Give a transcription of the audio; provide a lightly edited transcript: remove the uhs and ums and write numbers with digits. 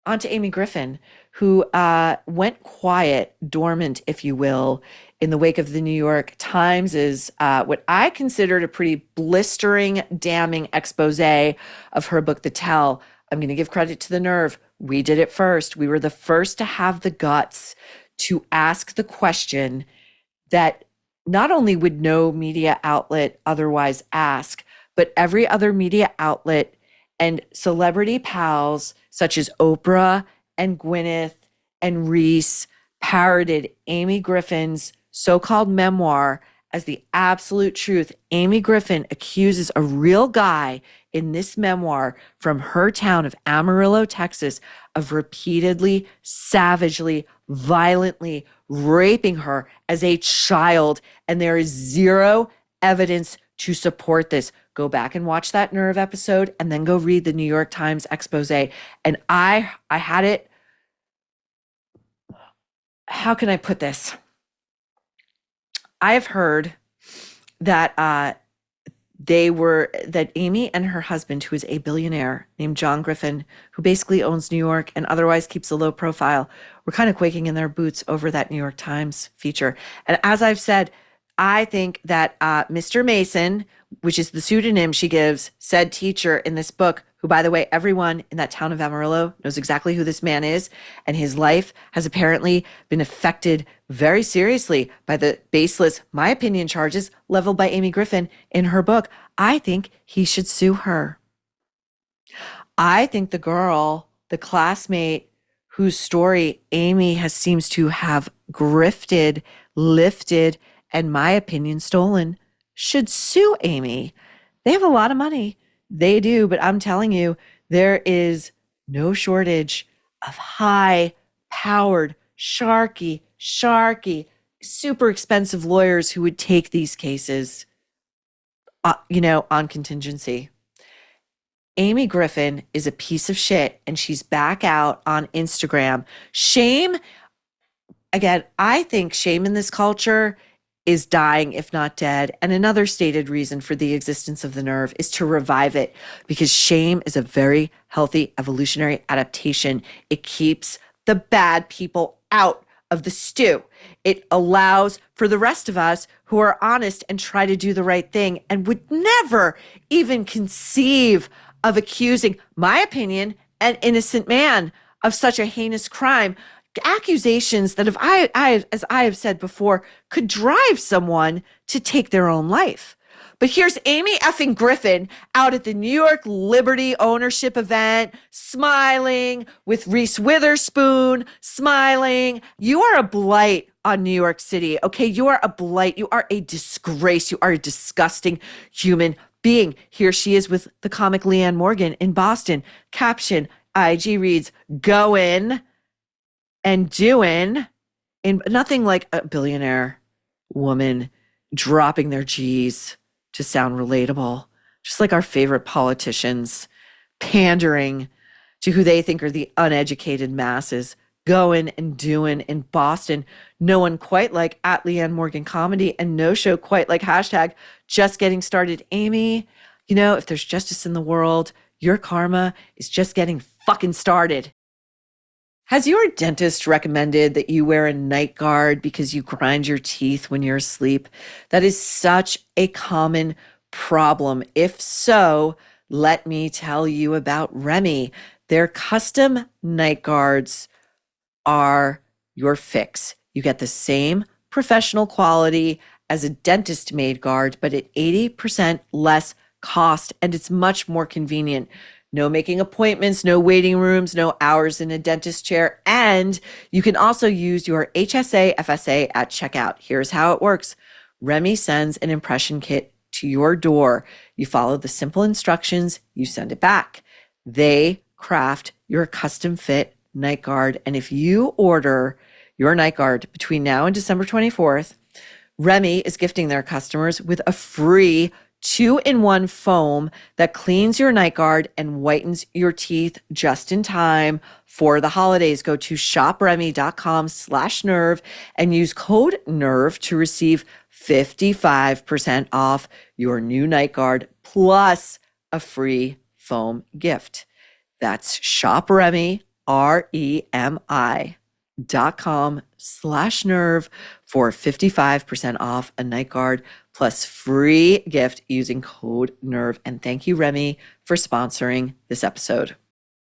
on to Amy Griffin, who went quiet, dormant, if you will, in the wake of the New York Times is what I considered a pretty blistering, damning expose of her book, The Tell. I'm going to give credit to the nerve. We did it first. We were the first to have the guts to ask the question that not only would no media outlet otherwise ask, but every other media outlet and celebrity pals such as Oprah and Gwyneth and Reese parroted Amy Griffin's so-called memoir as the absolute truth. Amy Griffin accuses a real guy in this memoir from her town of Amarillo, Texas, of repeatedly, savagely, violently raping her as a child. And there is zero evidence to support this. Go back and watch that Nerve episode and then go read the New York Times expose. And I had it. How can I put this? I have heard that that Amy and her husband, who is a billionaire named John Griffin, who basically owns New York and otherwise keeps a low profile, were kind of quaking in their boots over that New York Times feature. And as I've said, I think that Mr. Mason, which is the pseudonym she gives, said teacher in this book, who, by the way, everyone in that town of Amarillo knows exactly who this man is. And his life has apparently been affected very seriously by the baseless, my opinion, charges leveled by Amy Griffin in her book. I think he should sue her. I think the girl, the classmate whose story Amy seems to have grifted, lifted, and my opinion stolen, should sue Amy. They have a lot of money. They do, but I'm telling you, there is no shortage of high-powered, sharky, super expensive lawyers who would take these cases, on contingency. Amy Griffin is a piece of shit, and she's back out on Instagram. Shame, again, I think shame in this culture is dying, if not dead. And another stated reason for the existence of the nerve is to revive it, because shame is a very healthy evolutionary adaptation. It keeps the bad people out of the stew. It allows for the rest of us who are honest and try to do the right thing and would never even conceive of accusing, my opinion, an innocent man of such a heinous crime. Accusations that, as I have said before, could drive someone to take their own life. But here's Amy effing Griffin out at the New York Liberty ownership event, smiling with Reese Witherspoon, smiling. You are a blight on New York City. Okay, you are a blight. You are a disgrace. You are a disgusting human being. Here she is with the comic Leanne Morgan in Boston. Caption, IG reads, "Going and doing," in nothing like a billionaire woman dropping their G's to sound relatable, just like our favorite politicians pandering to who they think are the uneducated masses, going and doing in Boston. No one quite like at Leanne Morgan Comedy, and no show quite like hashtag just getting started. Amy, if there's justice in the world, your karma is just getting fucking started. Has your dentist recommended that you wear a night guard because you grind your teeth when you're asleep? That is such a common problem. If so, let me tell you about Remy. Their custom night guards are your fix. You get the same professional quality as a dentist-made guard, but at 80% less cost, and it's much more convenient. No making appointments, no waiting rooms, no hours in a dentist chair. And you can also use your HSA FSA at checkout. Here's how it works. Remy sends an impression kit to your door. You follow the simple instructions, you send it back. They craft your custom fit night guard. And if you order your night guard between now and December 24th, Remy is gifting their customers with a free 2-in-1 foam that cleans your night guard and whitens your teeth just in time for the holidays. Go to shopremy.com/nerve and use code NERVE to receive 55% off your new night guard plus a free foam gift. That's shopremy.com/nerve REMI.com/nerve for 55% off a night guard plus free gift using code NERVE. And thank you, Remy, for sponsoring this episode.